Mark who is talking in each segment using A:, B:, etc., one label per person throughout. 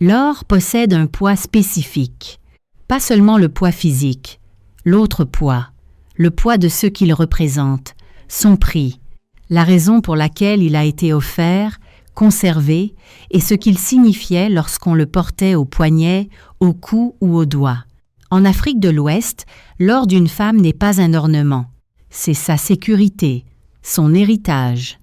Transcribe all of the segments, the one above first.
A: L'or possède un poids spécifique, pas seulement le poids physique, l'autre poids, le poids de ce qu'il représente, son prix, la raison pour laquelle il a été offert, conservé et ce qu'il signifiait lorsqu'on le portait au poignet, au cou ou au doigt. En Afrique de l'Ouest, l'or d'une femme n'est pas un ornement, c'est sa sécurité, son héritage.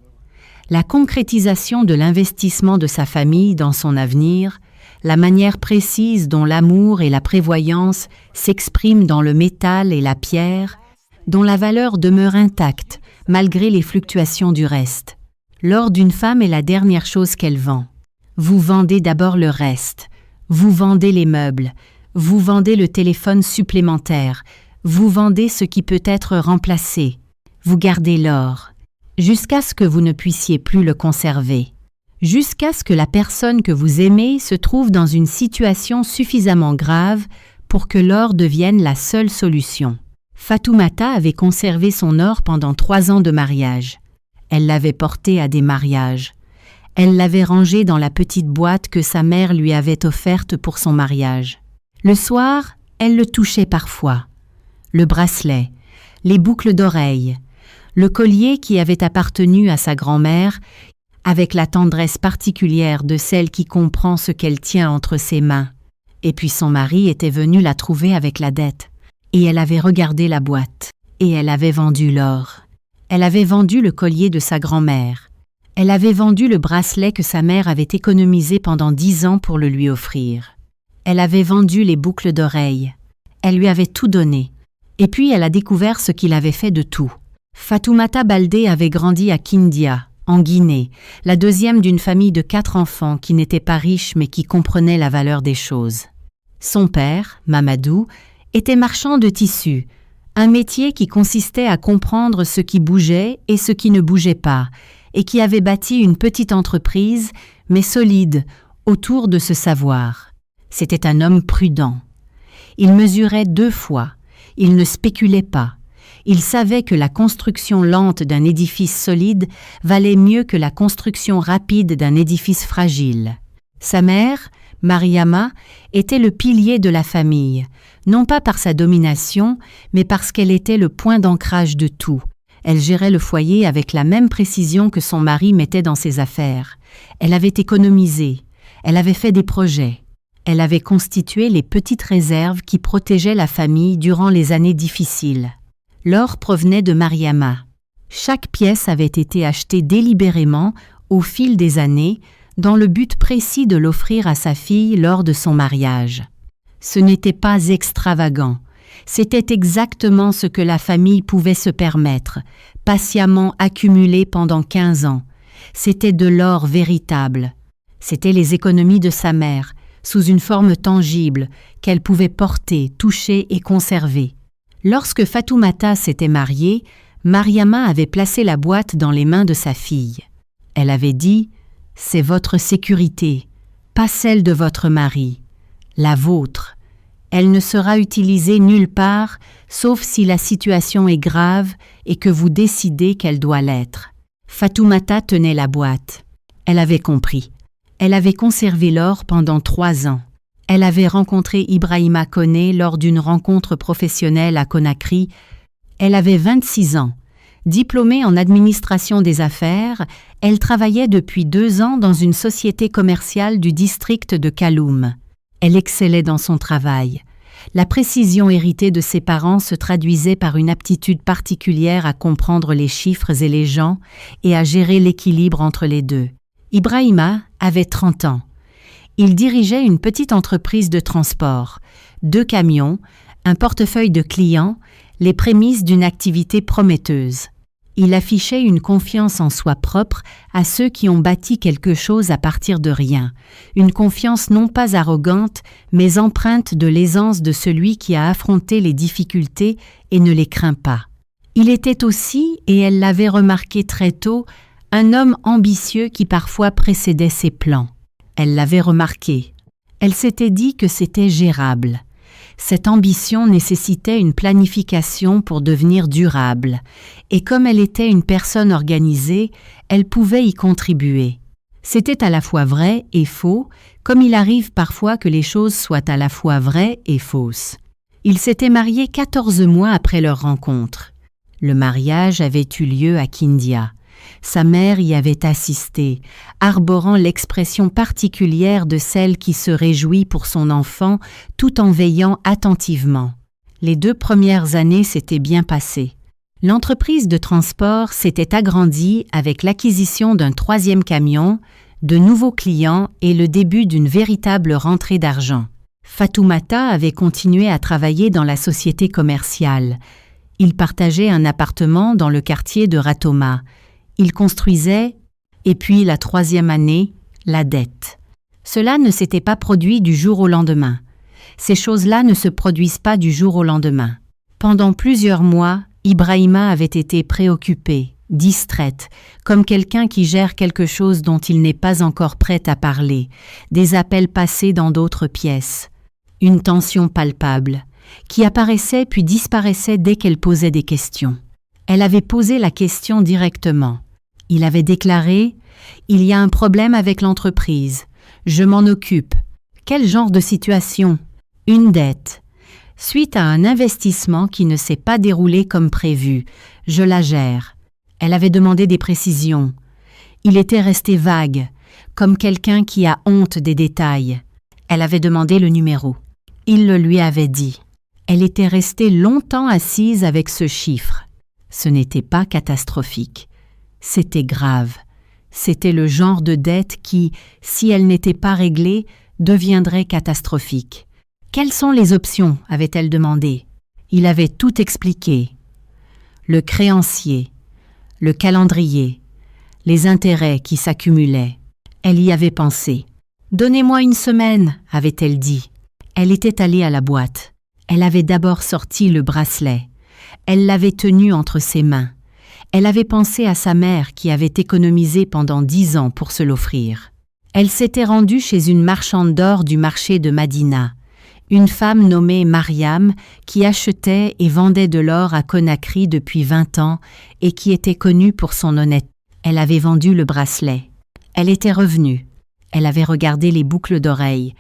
A: La concrétisation de l'investissement de sa famille dans son avenir, la manière précise dont l'amour et la prévoyance s'expriment dans le métal et la pierre, dont la valeur demeure intacte malgré les fluctuations du reste. L'or d'une femme est la dernière chose qu'elle vend. Vous vendez d'abord le reste. Vous vendez les meubles. Vous vendez le téléphone supplémentaire. Vous vendez ce qui peut être remplacé. Vous gardez l'or, jusqu'à ce que vous ne puissiez plus le conserver. Jusqu'à ce que la personne que vous aimez se trouve dans une situation suffisamment grave pour que l'or devienne la seule solution. Fatoumata avait conservé son or pendant 3 ans de mariage. Elle l'avait porté à des mariages. Elle l'avait rangé dans la petite boîte que sa mère lui avait offerte pour son mariage. Le soir, elle le touchait parfois. Le bracelet, les boucles d'oreilles, le collier qui avait appartenu à sa grand-mère, avec la tendresse particulière de celle qui comprend ce qu'elle tient entre ses mains. Et puis son mari était venu la trouver avec la dette. Et elle avait regardé la boîte. Et elle avait vendu l'or. Elle avait vendu le collier de sa grand-mère. Elle avait vendu le bracelet que sa mère avait économisé pendant 10 ans pour le lui offrir. Elle avait vendu les boucles d'oreilles. Elle lui avait tout donné. Et puis elle a découvert ce qu'il avait fait de tout. Fatoumata Baldé avait grandi à Kindia, en Guinée, la deuxième d'une famille de 4 enfants qui n'étaient pas riches mais qui comprenaient la valeur des choses. Son père, Mamadou, était marchand de tissus, un métier qui consistait à comprendre ce qui bougeait et ce qui ne bougeait pas, et qui avait bâti une petite entreprise, mais solide, autour de ce savoir. C'était un homme prudent. Il mesurait 2 fois, il ne spéculait pas. Il savait que la construction lente d'un édifice solide valait mieux que la construction rapide d'un édifice fragile. Sa mère, Mariama, était le pilier de la famille, non pas par sa domination, mais parce qu'elle était le point d'ancrage de tout. Elle gérait le foyer avec la même précision que son mari mettait dans ses affaires. Elle avait économisé, elle avait fait des projets. Elle avait constitué les petites réserves qui protégeaient la famille durant les années difficiles. L'or provenait de Mariama. Chaque pièce avait été achetée délibérément au fil des années, dans le but précis de l'offrir à sa fille lors de son mariage. Ce n'était pas extravagant, c'était exactement ce que la famille pouvait se permettre, patiemment accumulé pendant 15 ans. C'était de l'or véritable. C'était les économies de sa mère, sous une forme tangible, qu'elle pouvait porter, toucher et conserver. Lorsque Fatoumata s'était mariée, Mariama avait placé la boîte dans les mains de sa fille. Elle avait dit « C'est votre sécurité, pas celle de votre mari, la vôtre. Elle ne sera utilisée nulle part, sauf si la situation est grave et que vous décidez qu'elle doit l'être. » Fatoumata tenait la boîte. Elle avait compris. Elle avait conservé l'or pendant 3 ans. Elle avait rencontré Ibrahima Koné lors d'une rencontre professionnelle à Conakry. Elle avait 26 ans. Diplômée en administration des affaires, elle travaillait depuis 2 ans dans une société commerciale du district de Kaloum. Elle excellait dans son travail. La précision héritée de ses parents se traduisait par une aptitude particulière à comprendre les chiffres et les gens et à gérer l'équilibre entre les deux. Ibrahima avait 30 ans. Il dirigeait une petite entreprise de transport, 2 camions, un portefeuille de clients, les prémices d'une activité prometteuse. Il affichait une confiance en soi propre à ceux qui ont bâti quelque chose à partir de rien, une confiance non pas arrogante, mais empreinte de l'aisance de celui qui a affronté les difficultés et ne les craint pas. Il était aussi, et elle l'avait remarqué très tôt, un homme ambitieux qui parfois précédait ses plans. Elle l'avait remarqué. Elle s'était dit que c'était gérable. Cette ambition nécessitait une planification pour devenir durable, et comme elle était une personne organisée, elle pouvait y contribuer. C'était à la fois vrai et faux, comme il arrive parfois que les choses soient à la fois vraies et fausses. Ils s'étaient mariés 14 mois après leur rencontre. Le mariage avait eu lieu à Kindia. Sa mère y avait assisté, arborant l'expression particulière de celle qui se réjouit pour son enfant tout en veillant attentivement. Les 2 premières années s'étaient bien passées. L'entreprise de transport s'était agrandie avec l'acquisition d'un 3e camion, de nouveaux clients et le début d'une véritable rentrée d'argent. Fatoumata avait continué à travailler dans la société commerciale. Il partageait un appartement dans le quartier de Ratoma. Il construisait, et puis la 3e année, la dette. Cela ne s'était pas produit du jour au lendemain. Ces choses-là ne se produisent pas du jour au lendemain. Pendant plusieurs mois, Ibrahima avait été préoccupée, distraite, comme quelqu'un qui gère quelque chose dont il n'est pas encore prêt à parler, des appels passés dans d'autres pièces. Une tension palpable, qui apparaissait puis disparaissait dès qu'elle posait des questions. Elle avait posé la question directement. Il avait déclaré « Il y a un problème avec l'entreprise. Je m'en occupe. Quel genre de situation? Une dette. Suite à un investissement qui ne s'est pas déroulé comme prévu. Je la gère. » Elle avait demandé des précisions. Il était resté vague, comme quelqu'un qui a honte des détails. Elle avait demandé le numéro. Il le lui avait dit. Elle était restée longtemps assise avec ce chiffre. Ce n'était pas catastrophique. C'était grave. C'était le genre de dette qui, si elle n'était pas réglée, deviendrait catastrophique. « Quelles sont les options ?» avait-elle demandé. Il avait tout expliqué. Le créancier, le calendrier, les intérêts qui s'accumulaient. Elle y avait pensé. « Donnez-moi 1 semaine » avait-elle dit. Elle était allée à la boîte. Elle avait d'abord sorti le bracelet. Elle l'avait tenu entre ses mains. Elle avait pensé à sa mère qui avait économisé pendant 10 ans pour se l'offrir. Elle s'était rendue chez une marchande d'or du marché de Madina, une femme nommée Mariam qui achetait et vendait de l'or à Conakry depuis 20 ans et qui était connue pour son honnêteté. Elle avait vendu le bracelet. Elle était revenue. Elle avait regardé les boucles d'oreilles.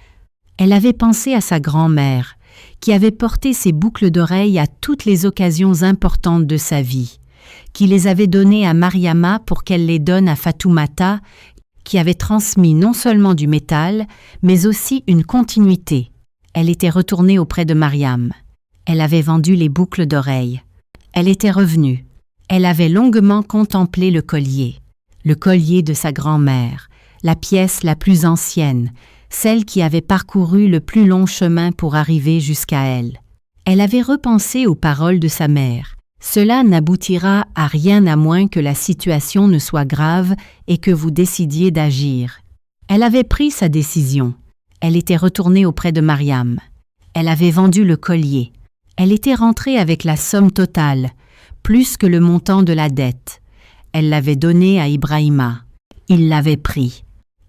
A: Elle avait pensé à sa grand-mère, qui avait porté ses boucles d'oreilles à toutes les occasions importantes de sa vie, qui les avait données à Mariama pour qu'elle les donne à Fatoumata, qui avait transmis non seulement du métal, mais aussi une continuité. Elle était retournée auprès de Mariam. Elle avait vendu les boucles d'oreilles. Elle était revenue. Elle avait longuement contemplé le collier de sa grand-mère, la pièce la plus ancienne, celle qui avait parcouru le plus long chemin pour arriver jusqu'à elle. Elle avait repensé aux paroles de sa mère. Cela n'aboutira à rien à moins que la situation ne soit grave et que vous décidiez d'agir. Elle avait pris sa décision. Elle était retournée auprès de Mariam. Elle avait vendu le collier. Elle était rentrée avec la somme totale, plus que le montant de la dette. Elle l'avait donné à Ibrahima. Il l'avait pris.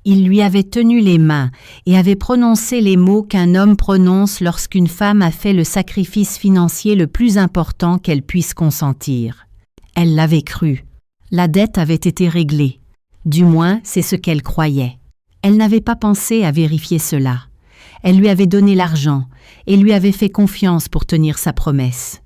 A: Il lui avait tenu les mains et avait prononcé les mots qu'un homme prononce lorsqu'une femme a fait le sacrifice financier le plus important qu'elle puisse consentir. Elle l'avait cru. La dette avait été réglée. Du moins, c'est ce qu'elle croyait. Elle n'avait pas pensé à vérifier cela. Elle lui avait donné l'argent et lui avait fait confiance pour tenir sa promesse.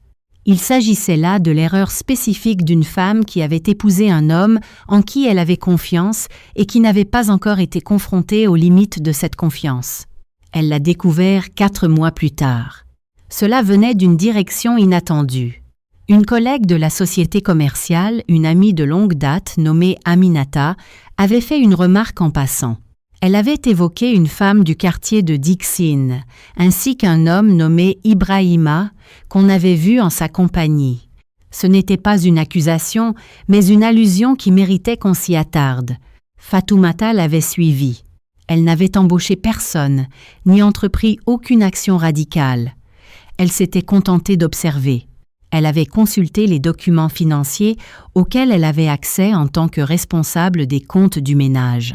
A: Il s'agissait là de l'erreur spécifique d'une femme qui avait épousé un homme en qui elle avait confiance et qui n'avait pas encore été confrontée aux limites de cette confiance. Elle l'a découvert 4 mois plus tard. Cela venait d'une direction inattendue. Une collègue de la société commerciale, une amie de longue date nommée Aminata, avait fait une remarque en passant. Elle avait évoqué une femme du quartier de Dixine, ainsi qu'un homme nommé Ibrahima, qu'on avait vu en sa compagnie. Ce n'était pas une accusation, mais une allusion qui méritait qu'on s'y attarde. Fatoumata l'avait suivie. Elle n'avait embauché personne, ni entrepris aucune action radicale. Elle s'était contentée d'observer. Elle avait consulté les documents financiers auxquels elle avait accès en tant que responsable des comptes du ménage.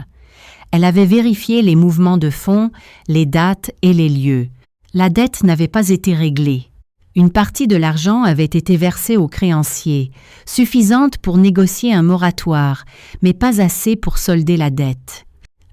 A: Elle avait vérifié les mouvements de fonds, les dates et les lieux. La dette n'avait pas été réglée. Une partie de l'argent avait été versée aux créanciers, suffisante pour négocier un moratoire, mais pas assez pour solder la dette.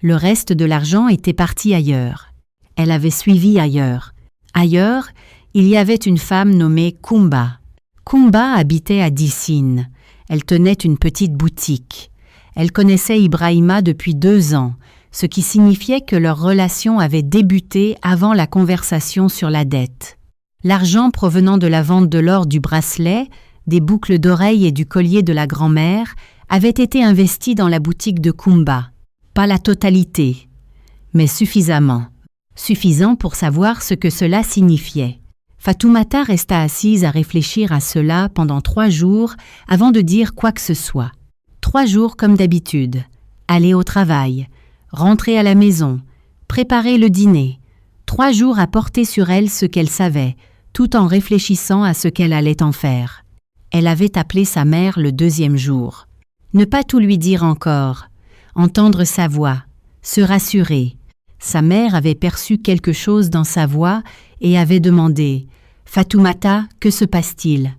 A: Le reste de l'argent était parti ailleurs. Elle avait suivi ailleurs. Ailleurs, il y avait une femme nommée Kumba. Kumba habitait à Dicine. Elle tenait une petite boutique. Elle connaissait Ibrahima depuis 2 ans, ce qui signifiait que leur relation avait débuté avant la conversation sur la dette. L'argent provenant de la vente de l'or du bracelet, des boucles d'oreilles et du collier de la grand-mère avait été investi dans la boutique de Kumba. Pas la totalité, mais suffisamment. Suffisant pour savoir ce que cela signifiait. Fatoumata resta assise à réfléchir à cela pendant 3 jours avant de dire quoi que ce soit. 3 jours comme d'habitude. Aller au travail, rentrer à la maison, préparer le dîner. 3 jours à porter sur elle ce qu'elle savait, tout en réfléchissant à ce qu'elle allait en faire. Elle avait appelé sa mère le 2e jour. Ne pas tout lui dire encore, entendre sa voix, se rassurer. Sa mère avait perçu quelque chose dans sa voix et avait demandé « Fatoumata, que se passe-t-il »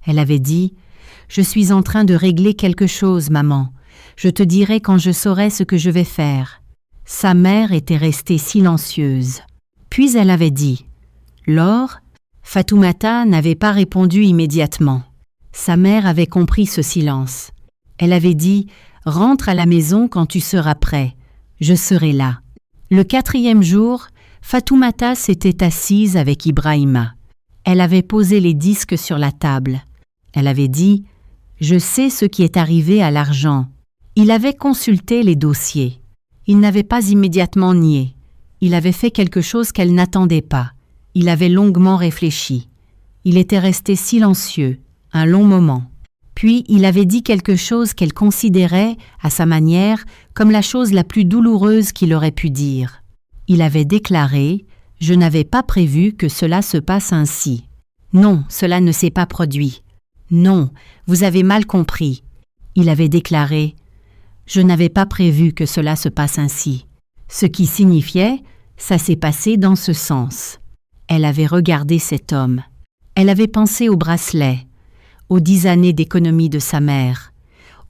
A: Elle avait dit « Je suis en train de régler quelque chose, maman. Je te dirai quand je saurai ce que je vais faire. » Sa mère était restée silencieuse. Puis elle avait dit « L'or » Fatoumata n'avait pas répondu immédiatement. Sa mère avait compris ce silence. Elle avait dit « Rentre à la maison quand tu seras prêt. Je serai là. » Le 4e jour, Fatoumata s'était assise avec Ibrahima. Elle avait posé les disques sur la table. Elle avait dit « Je sais ce qui est arrivé à l'argent. » Il avait consulté les dossiers. Il n'avait pas immédiatement nié. Il avait fait quelque chose qu'elle n'attendait pas. Il avait longuement réfléchi. Il était resté silencieux, un long moment. Puis il avait dit quelque chose qu'elle considérait, à sa manière, comme la chose la plus douloureuse qu'il aurait pu dire. Il avait déclaré « Je n'avais pas prévu que cela se passe ainsi. Non, cela ne s'est pas produit. Non, vous avez mal compris. » Il avait déclaré « Je n'avais pas prévu que cela se passe ainsi. » Ce qui signifiait « Ça s'est passé dans ce sens. » Elle avait regardé cet homme. Elle avait pensé au bracelet, aux 10 années d'économie de sa mère,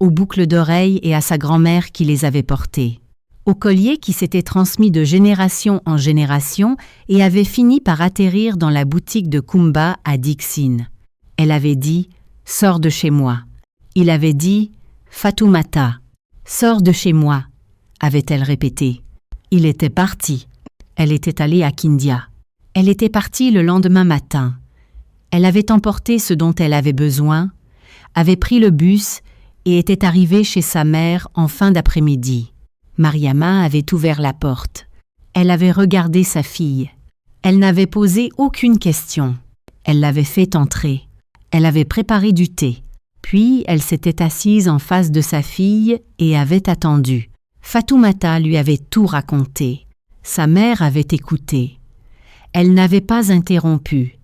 A: aux boucles d'oreilles et à sa grand-mère qui les avait portées, au collier qui s'était transmis de génération en génération et avait fini par atterrir dans la boutique de Kumba à Dicine. Elle avait dit « Sors de chez moi ». Il avait dit « Fatoumata, sors de chez moi », avait-elle répété. Il était parti. Elle était allée à Kindia. Elle était partie le lendemain matin. Elle avait emporté ce dont elle avait besoin, avait pris le bus et était arrivée chez sa mère en fin d'après-midi. Mariama avait ouvert la porte. Elle avait regardé sa fille. Elle n'avait posé aucune question. Elle l'avait fait entrer. Elle avait préparé du thé. Puis elle s'était assise en face de sa fille et avait attendu. Fatoumata lui avait tout raconté. Sa mère avait écouté. Elle n'avait pas interrompu.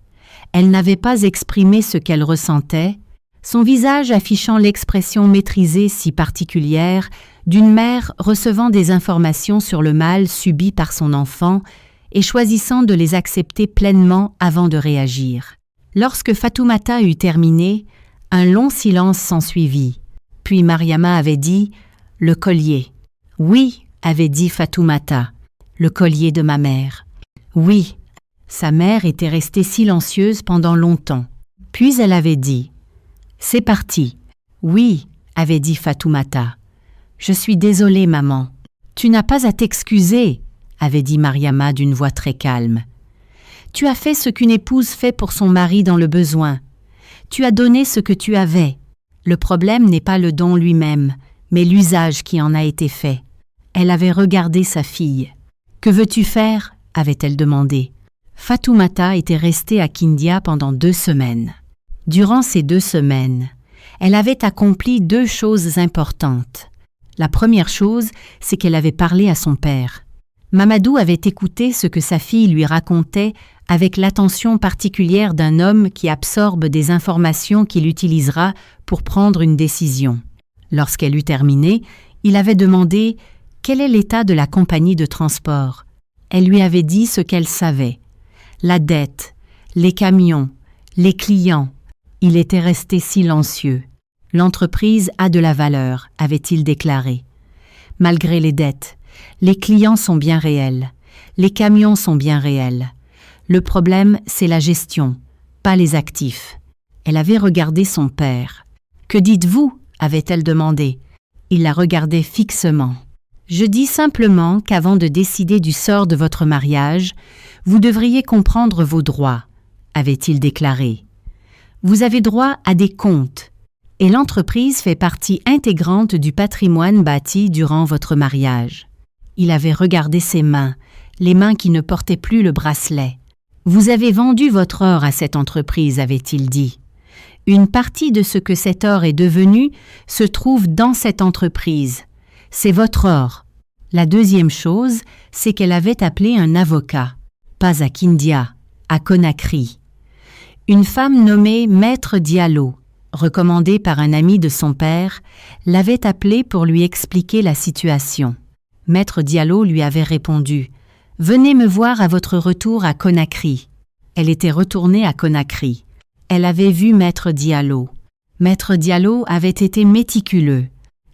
A: Elle n'avait pas exprimé ce qu'elle ressentait, son visage affichant l'expression maîtrisée si particulière d'une mère recevant des informations sur le mal subi par son enfant et choisissant de les accepter pleinement avant de réagir. Lorsque Fatoumata eut terminé, un long silence s'ensuivit. Puis Mariama avait dit « Le collier ». « Oui », avait dit Fatoumata, « le collier de ma mère ». « Oui ». Sa mère était restée silencieuse pendant longtemps. Puis elle avait dit « C'est parti ». « Oui », avait dit Fatoumata. « Je suis désolée, maman. »« Tu n'as pas à t'excuser », avait dit Mariama d'une voix très calme. « Tu as fait ce qu'une épouse fait pour son mari dans le besoin. Tu as donné ce que tu avais. Le problème n'est pas le don lui-même, mais l'usage qui en a été fait. » Elle avait regardé sa fille. « Que veux-tu faire ?» avait-elle demandé. Fatoumata était restée à Kindia pendant 2 semaines. Durant ces 2 semaines, elle avait accompli 2 choses importantes. La première chose, c'est qu'elle avait parlé à son père. Mamadou avait écouté ce que sa fille lui racontait avec l'attention particulière d'un homme qui absorbe des informations qu'il utilisera pour prendre une décision. Lorsqu'elle eut terminé, il avait demandé « Quel est l'état de la compagnie de transport ?» Elle lui avait dit ce qu'elle savait. La dette, les camions, les clients. Il était resté silencieux. L'entreprise a de la valeur, avait-il déclaré. Malgré les dettes, Les clients sont bien réels. Les camions sont bien réels. Le problème, c'est la gestion, pas les actifs. Elle avait regardé son père. « Que dites-vous » avait-elle demandé. Il la regardait fixement. « Je dis simplement qu'avant de décider du sort de votre mariage, vous devriez comprendre vos droits, » avait-il déclaré. « Vous avez droit à des comptes, et l'entreprise fait partie intégrante du patrimoine bâti durant votre mariage. » Il avait regardé ses mains, les mains qui ne portaient plus le bracelet. « Vous avez vendu votre or à cette entreprise, » avait-il dit. « Une partie de ce que cet or est devenu se trouve dans cette entreprise. C'est votre or. » La deuxième chose, c'est qu'elle avait appelé un avocat, pas à Kindia, à Conakry. Une femme nommée Maître Diallo, recommandée par un ami de son père, l'avait appelé pour lui expliquer la situation. Maître Diallo lui avait répondu « Venez me voir à votre retour à Conakry. » Elle était retournée à Conakry. Elle avait vu Maître Diallo. Maître Diallo avait été méticuleux.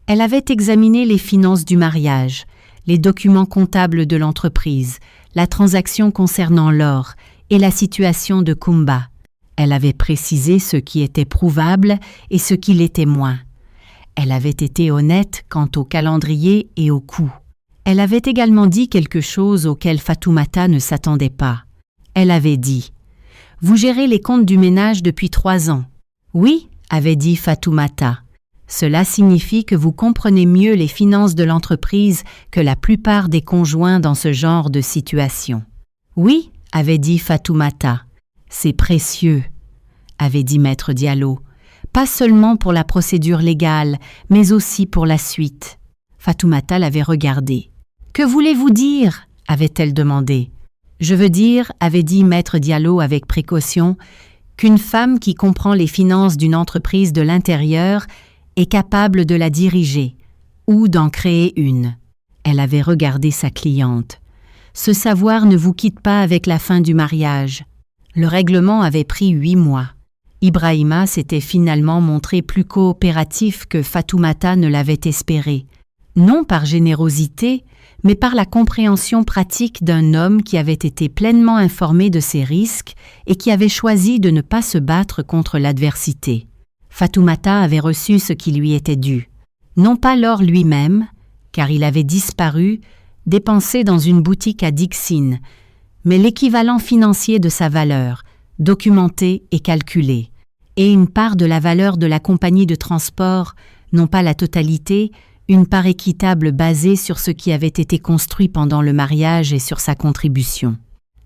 A: Elle avait examiné les finances du mariage, les documents comptables de l'entreprise, la transaction concernant l'or et la situation de Kumba. Elle avait précisé ce qui était prouvable et ce qui l'était moins. Elle avait été honnête quant au calendrier et au coût. Elle avait également dit quelque chose auquel Fatoumata ne s'attendait pas. Elle avait dit « Vous gérez les comptes du ménage depuis 3 ans. » « Oui, » avait dit Fatoumata. « Cela signifie que vous comprenez mieux les finances de l'entreprise que la plupart des conjoints dans ce genre de situation. »« Oui, » avait dit Fatoumata. « C'est précieux, » avait dit Maître Diallo. « Pas seulement pour la procédure légale, mais aussi pour la suite. » Fatoumata l'avait regardé. « Que voulez-vous dire » avait-elle demandé. « Je veux dire, » avait dit Maître Diallo avec précaution, « qu'une femme qui comprend les finances d'une entreprise de l'intérieur est capable de la diriger ou d'en créer une. » Elle avait regardé sa cliente. « Ce savoir ne vous quitte pas avec la fin du mariage. » Le règlement avait pris 8 mois. Ibrahima s'était finalement montré plus coopératif que Fatoumata ne l'avait espéré. Non par générosité, mais par la compréhension pratique d'un homme qui avait été pleinement informé de ses risques et qui avait choisi de ne pas se battre contre l'adversité. Fatoumata avait reçu ce qui lui était dû. Non pas l'or lui-même, car il avait disparu, dépensé dans une boutique à Dixine, mais l'équivalent financier de sa valeur, documenté et calculé, et une part de la valeur de la compagnie de transport, non pas la totalité, une part équitable basée sur ce qui avait été construit pendant le mariage et sur sa contribution.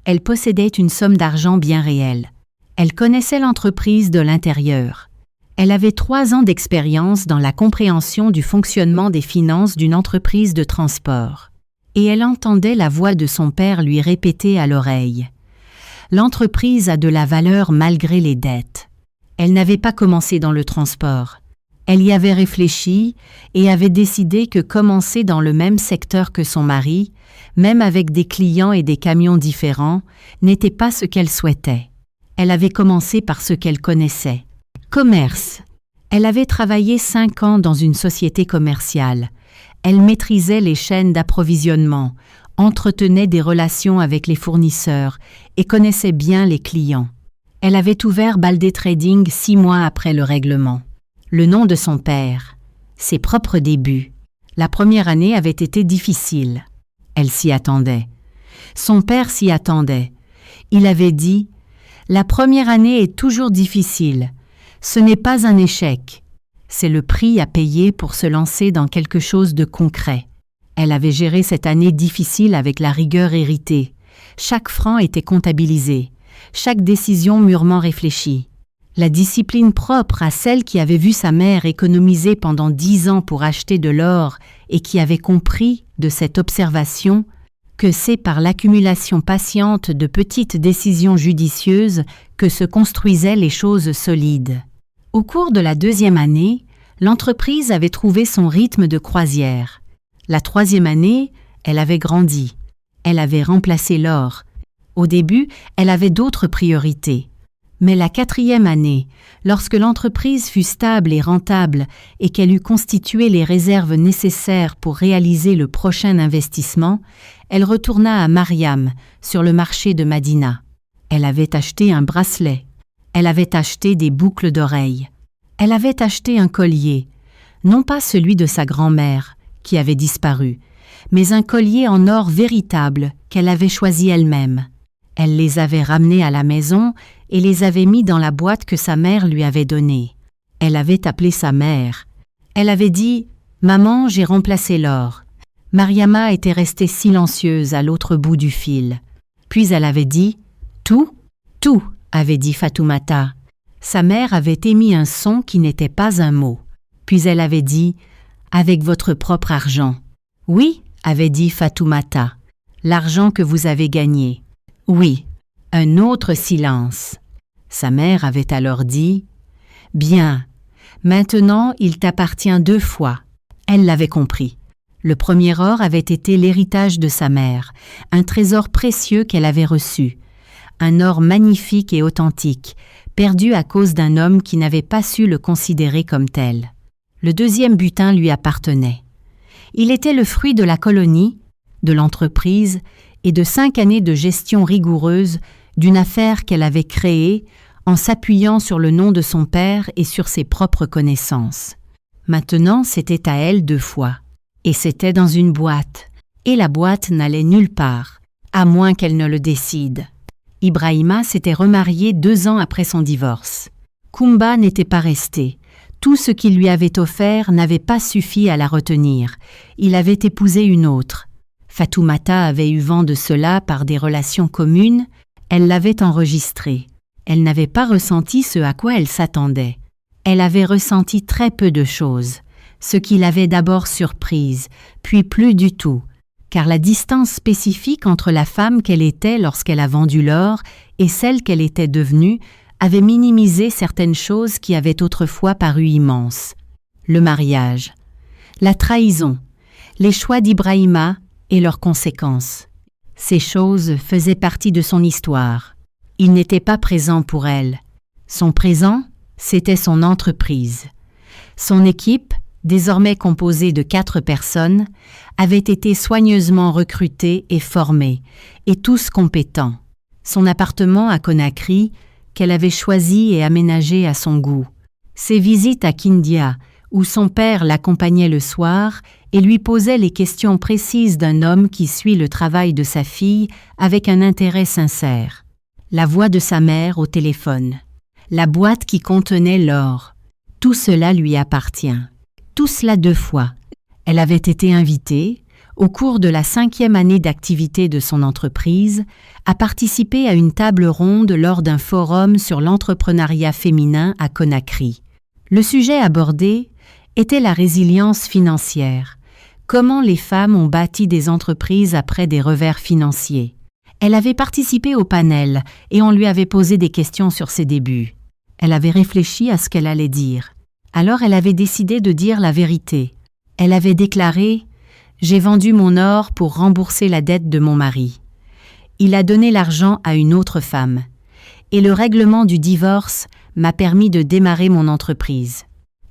A: Elle possédait une somme d'argent bien réelle. Elle connaissait l'entreprise de l'intérieur. Elle avait 3 ans d'expérience dans la compréhension du fonctionnement des finances d'une entreprise de transport. Et elle entendait la voix de son père lui répéter à l'oreille « L'entreprise a de la valeur malgré les dettes. » Elle n'avait pas commencé dans le transport. Elle y avait réfléchi et avait décidé que commencer dans le même secteur que son mari, même avec des clients et des camions différents, n'était pas ce qu'elle souhaitait. Elle avait commencé par ce qu'elle connaissait. Commerce. Elle avait travaillé 5 ans dans une société commerciale. Elle maîtrisait les chaînes d'approvisionnement, entretenait des relations avec les fournisseurs et connaissait bien les clients. Elle avait ouvert Baldé Trading 6 mois après le règlement. Le nom de son père, ses propres débuts. La première année avait été difficile. Elle s'y attendait. Son père s'y attendait. Il avait dit « La première année est toujours difficile. Ce n'est pas un échec. C'est le prix à payer pour se lancer dans quelque chose de concret. » Elle avait géré cette année difficile avec la rigueur héritée. Chaque franc était comptabilisé, chaque décision mûrement réfléchie. La discipline propre à celle qui avait vu sa mère économiser pendant 10 ans pour acheter de l'or et qui avait compris de cette observation que c'est par l'accumulation patiente de petites décisions judicieuses que se construisaient les choses solides. Au cours de la 2e année, l'entreprise avait trouvé son rythme de croisière. La 3e année, elle avait grandi. Elle avait remplacé l'or. Au début, elle avait d'autres priorités. Mais la 4e année, lorsque l'entreprise fut stable et rentable et qu'elle eut constitué les réserves nécessaires pour réaliser le prochain investissement, elle retourna à Mariam, sur le marché de Madina. Elle avait acheté un bracelet. Elle avait acheté des boucles d'oreilles. Elle avait acheté un collier, non pas celui de sa grand-mère, qui avait disparu, mais un collier en or véritable qu'elle avait choisi elle-même. Elle les avait ramenés à la maison et les avait mis dans la boîte que sa mère lui avait donnée. Elle avait appelé sa mère. Elle avait dit « Maman, j'ai remplacé l'or ». Mariama était restée silencieuse à l'autre bout du fil. Puis elle avait dit « Tout ?» « Tout », avait dit Fatoumata. Sa mère avait émis un son qui n'était pas un mot. Puis elle avait dit « Avec votre propre argent ». « Oui », avait dit Fatoumata, « l'argent que vous avez gagné. » « Oui. » Un autre silence. Sa mère avait alors dit « Bien, maintenant il t'appartient 2 fois. » Elle l'avait compris. Le premier or avait été l'héritage de sa mère, un trésor précieux qu'elle avait reçu. Un or magnifique et authentique, perdu à cause d'un homme qui n'avait pas su le considérer comme tel. Le deuxième butin lui appartenait. Il était le fruit de la colonie, de l'entreprise et de 5 années de gestion rigoureuse d'une affaire qu'elle avait créée en s'appuyant sur le nom de son père et sur ses propres connaissances. Maintenant, c'était à elle 2 fois. Et c'était dans une boîte. Et la boîte n'allait nulle part, à moins qu'elle ne le décide. Ibrahima s'était remariée 2 ans après son divorce. Kumba n'était pas resté. Tout ce qu'il lui avait offert n'avait pas suffi à la retenir. Il avait épousé une autre. Fatoumata avait eu vent de cela par des relations communes. Elle l'avait enregistré. Elle n'avait pas ressenti ce à quoi elle s'attendait. Elle avait ressenti très peu de choses, ce qui l'avait d'abord surprise, puis plus du tout, car la distance spécifique entre la femme qu'elle était lorsqu'elle a vendu l'or et celle qu'elle était devenue avait minimisé certaines choses qui avaient autrefois paru immenses. Le mariage, la trahison, les choix d'Ibrahima et leurs conséquences. Ces choses faisaient partie de son histoire. Il n'était pas présent pour elle. Son présent, c'était son entreprise. Son équipe, désormais composée de 4 personnes, avait été soigneusement recrutée et formée, et tous compétents. Son appartement à Conakry, qu'elle avait choisi et aménagé à son goût. Ses visites à Kindia, où son père l'accompagnait le soir et lui posait les questions précises d'un homme qui suit le travail de sa fille avec un intérêt sincère. La voix de sa mère au téléphone. La boîte qui contenait l'or. Tout cela lui appartient. Tout cela 2 fois. Elle avait été invitée, au cours de la 5e année d'activité de son entreprise, à participer à une table ronde lors d'un forum sur l'entrepreneuriat féminin à Conakry. Le sujet abordé était la résilience financière. Comment les femmes ont bâti des entreprises après des revers financiers. Elle avait participé au panel et on lui avait posé des questions sur ses débuts. Elle avait réfléchi à ce qu'elle allait dire. Alors elle avait décidé de dire la vérité. Elle avait déclaré « J'ai vendu mon or pour rembourser la dette de mon mari. Il a donné l'argent à une autre femme. Et le règlement du divorce m'a permis de démarrer mon entreprise. »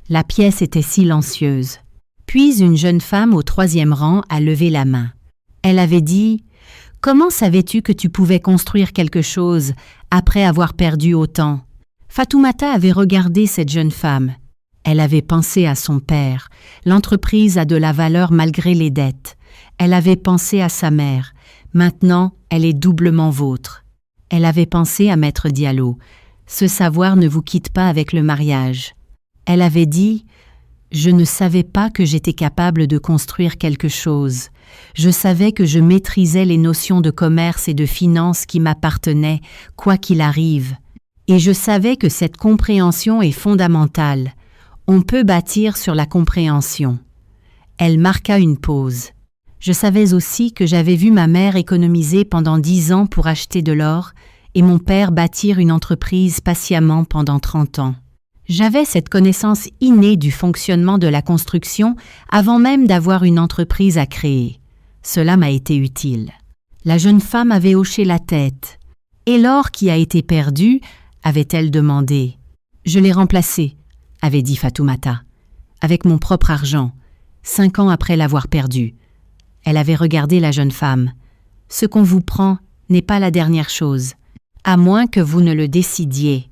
A: La pièce était silencieuse. Puis une jeune femme au 3e rang a levé la main. Elle avait dit « Comment savais-tu que tu pouvais construire quelque chose après avoir perdu autant ?» Fatoumata avait regardé cette jeune femme. Elle avait pensé à son père. L'entreprise a de la valeur malgré les dettes. Elle avait pensé à sa mère. Maintenant, elle est doublement vôtre. Elle avait pensé à Maître Diallo. Ce savoir ne vous quitte pas avec le mariage. Elle avait dit « Je ne savais pas que j'étais capable de construire quelque chose. Je savais que je maîtrisais les notions de commerce et de finance qui m'appartenaient, quoi qu'il arrive. Et je savais que cette compréhension est fondamentale. On peut bâtir sur la compréhension. » Elle marqua une pause. Je savais aussi que j'avais vu ma mère économiser pendant 10 ans pour acheter de l'or et mon père bâtir une entreprise patiemment pendant 30 ans. J'avais cette connaissance innée du fonctionnement de la construction avant même d'avoir une entreprise à créer. Cela m'a été utile. La jeune femme avait hoché la tête. « Et l'or qui a été perdu, avait-elle demandé. Je l'ai remplacé, avait dit Fatoumata, avec mon propre argent, 5 ans après l'avoir perdu. Elle avait regardé la jeune femme. Ce qu'on vous prend n'est pas la dernière chose, à moins que vous ne le décidiez.